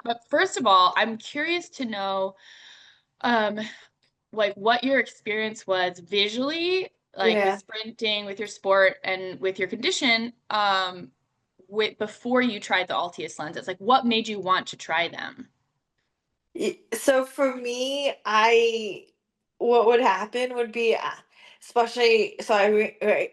But first of all, I'm curious to know, um, like what your experience was visually, like with Yeah. sprinting, with your sport, and with your condition, with before you tried the Altius lenses. Like, what made you want to try them? So for me, what would happen would be, especially, so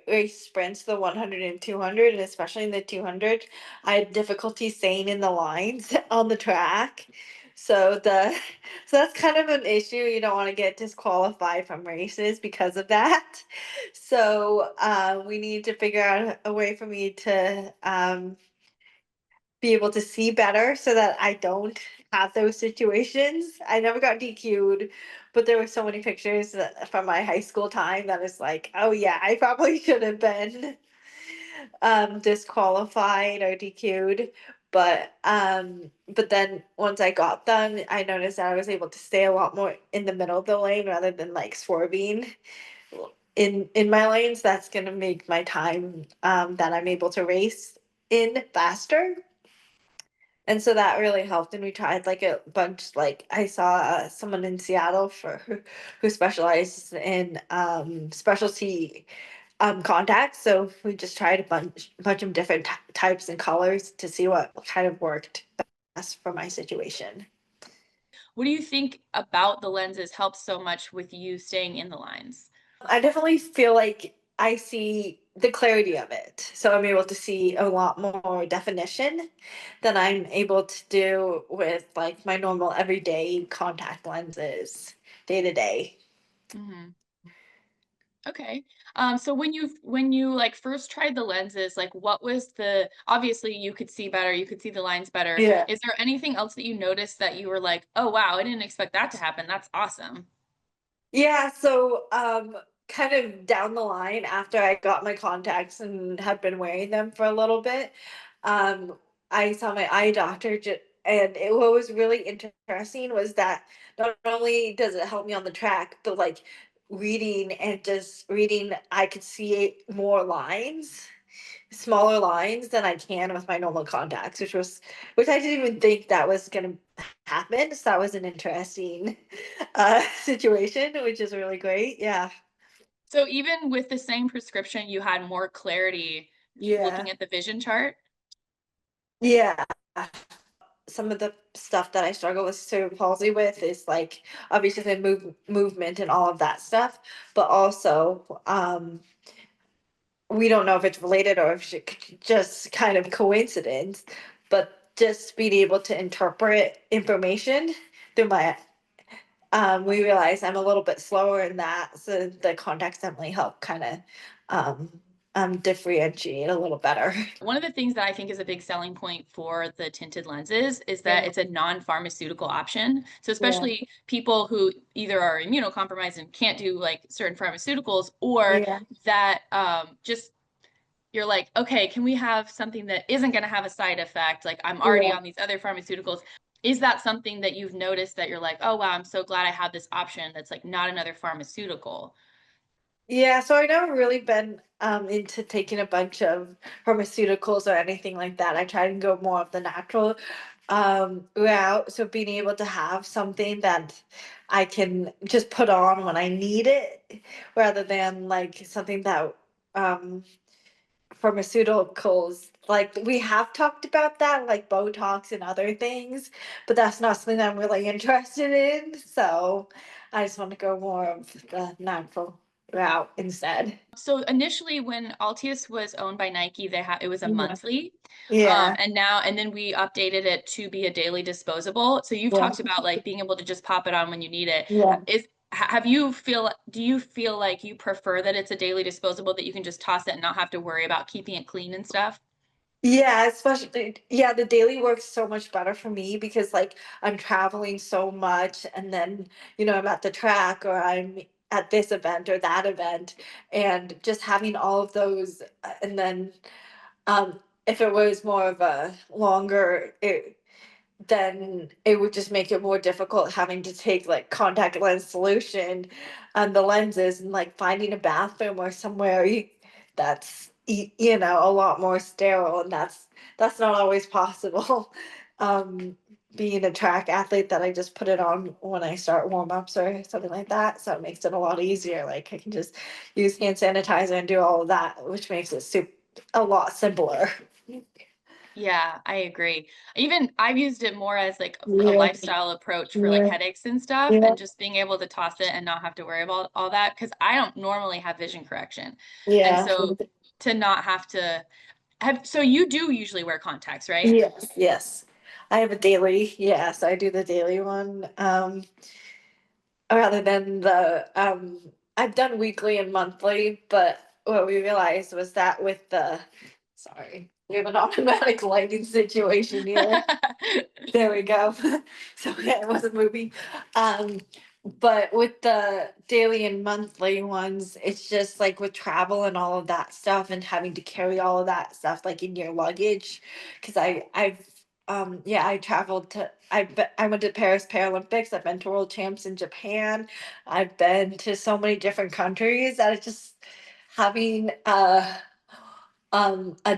race sprints, the 100 and 200, and especially in the 200, I had difficulty staying in the lines on the track. So the so that's kind of an issue. You don't want to get disqualified from races because of that. So we need to figure out a way for me to be able to see better so that I don't have those situations. I never got DQ'd, but there were so many pictures from my high school time that is like, oh yeah, I probably should have been disqualified or DQ'd. But then once I got them, I noticed that I was able to stay a lot more in the middle of the lane rather than like swerving in my lanes. That's gonna make my time that I'm able to race in faster, and so that really helped, and we tried like a bunch. Like I saw someone in Seattle who specializes in specialty contacts. So we just tried a bunch of different types and colors to see what kind of worked best for my situation. What do you think about the lenses helps so much with you staying in the lines? I definitely feel like I see the clarity of it. So I'm able to see a lot more definition than I'm able to do with like my normal everyday contact lenses day to day. Mhm. Okay. So when you like first tried the lenses, like what was the obviously you could see better, you could see the lines better. Yeah. Is there anything else that you noticed that you were like, "Oh wow, I didn't expect that to happen. That's awesome." Yeah, so kind of down the line after I got my contacts and had been wearing them for a little bit, um I saw my eye doctor, and what was really interesting was that not only does it help me on the track, but like reading and just reading, I could see more lines, smaller lines than I can with my normal contacts, which I didn't even think that was gonna happen. So that was an interesting situation, which is really great. Yeah. So even with the same prescription, you had more clarity looking Yeah. at the vision chart? Yeah. Some of the stuff that I struggle with cerebral palsy with is like obviously the movement and all of that stuff, but also we don't know if it's related or if it's just kind of coincidence, but just being able to interpret information through my we realize I'm a little bit slower in that, so the contacts definitely help kind of um, differentiate a little better. One of the things that I think is a big selling point for the tinted lenses is that Yeah, it's a non-pharmaceutical option. So yeah, especially people who either are immunocompromised and can't do like certain pharmaceuticals, or yeah, that just you're like, okay, can we have something that isn't going to have a side effect? Like I'm already yeah. on these other pharmaceuticals. Is that something that you've noticed that you're like, oh wow, I'm so glad I have this option that's like not another pharmaceutical? Yeah, so I never really been into taking a bunch of pharmaceuticals or anything like that. I try to go more of the natural route. So being able to have something that I can just put on when I need it, rather than like something that um pharmaceuticals, like we have talked about that, like Botox and other things, but that's not something that I'm really interested in. So I just want to go more of the natural route instead. So initially, when Altius was owned by Nike, they had it was a Yeah. monthly, Yeah. and then we updated it to be a daily disposable. So you've Yeah. talked about like being able to just pop it on when you need it. Yeah. Have you feel do you feel like you prefer that it's a daily disposable that you can just toss it and not have to worry about keeping it clean and stuff? Yeah, especially, yeah, the daily works so much better for me because like I'm traveling so much, and then I'm at the track or I'm at this event or that event, and just having all of those, and then if it was more of a longer, then it would just make it more difficult having to take like contact lens solution on the lenses, and like finding a bathroom or somewhere that's a lot more sterile, and that's not always possible. um being a track athlete that I just put it on when I start warm ups or something like that. So it makes it a lot easier. Like I can just use hand sanitizer and do all of that, which makes it a lot simpler. Yeah, I agree. Even I've used it more as like a Yeah, lifestyle approach for like yeah, headaches and stuff, yeah, and just being able to toss it and not have to worry about all that because I don't normally have vision correction. And yeah. so to not have to have, so you do usually wear contacts, right? Yes, yes. I have a daily, yes, I do the daily one. Rather than I've done weekly and monthly, but what we realized was that with the sorry, we have an automatic lighting situation here. There we go. So yeah, it wasn't moving. Um, but with the daily and monthly ones, it's just like with travel and all of that stuff and having to carry all of that stuff like in your luggage. Cause I've yeah, I went to Paris Paralympics, I've been to World Champs in Japan, I've been to so many different countries that it's just having a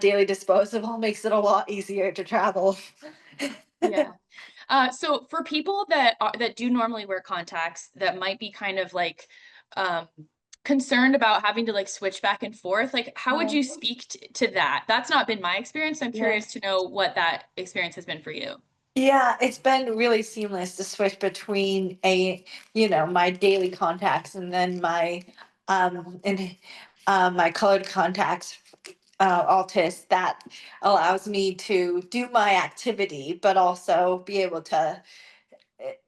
daily disposable makes it a lot easier to travel. Yeah. So for people that do normally wear contacts that might be kind of like um, concerned about having to like switch back and forth, like how would Yeah. you speak to that? That's not been my experience. I'm Yeah. curious to know what that experience has been for you. Yeah, it's been really seamless to switch between my daily contacts and then my colored contacts, ALTIUS that allows me to do my activity, but also be able to.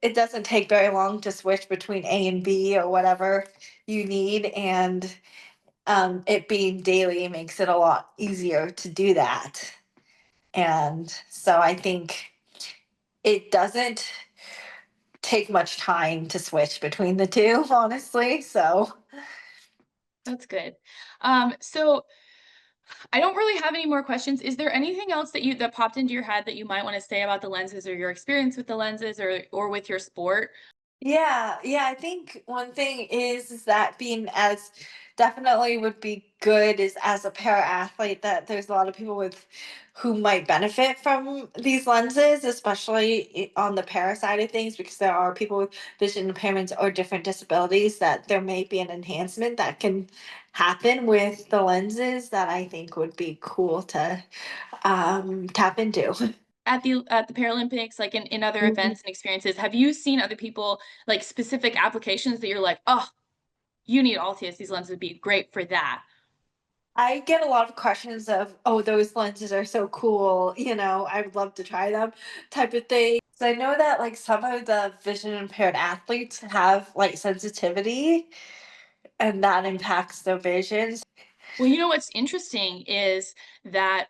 It doesn't take very long to switch between A and B or whatever you need, and it being daily makes it a lot easier to do that. And so I think it doesn't take much time to switch between the two, honestly. So, That's good. So I don't really have any more questions. Is there anything else that popped into your head that you might want to say about the lenses or your experience with the lenses or with your sport? yeah, yeah, I think one thing is that being as definitely would be good is as a para athlete that there's a lot of people with who might benefit from these lenses, especially on the para side of things, because there are people with vision impairments or different disabilities that there may be an enhancement that can happen with the lenses that I think would be cool to tap into. At the Paralympics, like in other events and experiences, have you seen other people like specific applications that you're like, oh, you need Altius, these lenses would be great for that? I get a lot of questions of, "Oh, those lenses are so cool, I would love to try them," type of thing. So I know that like some of the vision impaired athletes have like sensitivity and that impacts their vision. Well, you know what's interesting is that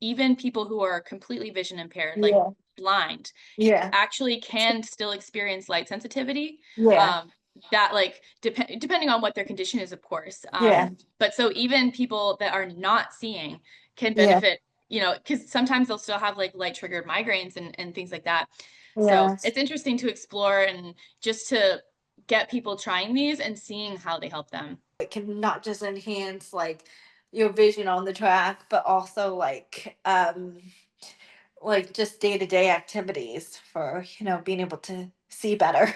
even people who are completely vision impaired, like Yeah. blind, Yeah. actually can still experience light sensitivity. Yeah. That like depending on what their condition is, of course. Yeah. But so even people that are not seeing can Yeah. benefit, because sometimes they'll still have like light triggered migraines and things like that. So Yeah. it's interesting to explore and just to get people trying these and seeing how they help them. It can not just enhance like your vision on the track, but also like just day-to-day activities for, being able to see better.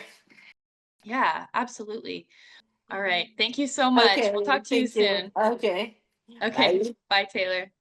Yeah, absolutely. All right. Thank you so much. We'll Okay, talk to you thank you. soon. Okay. Okay. Bye. Bye, Taylor.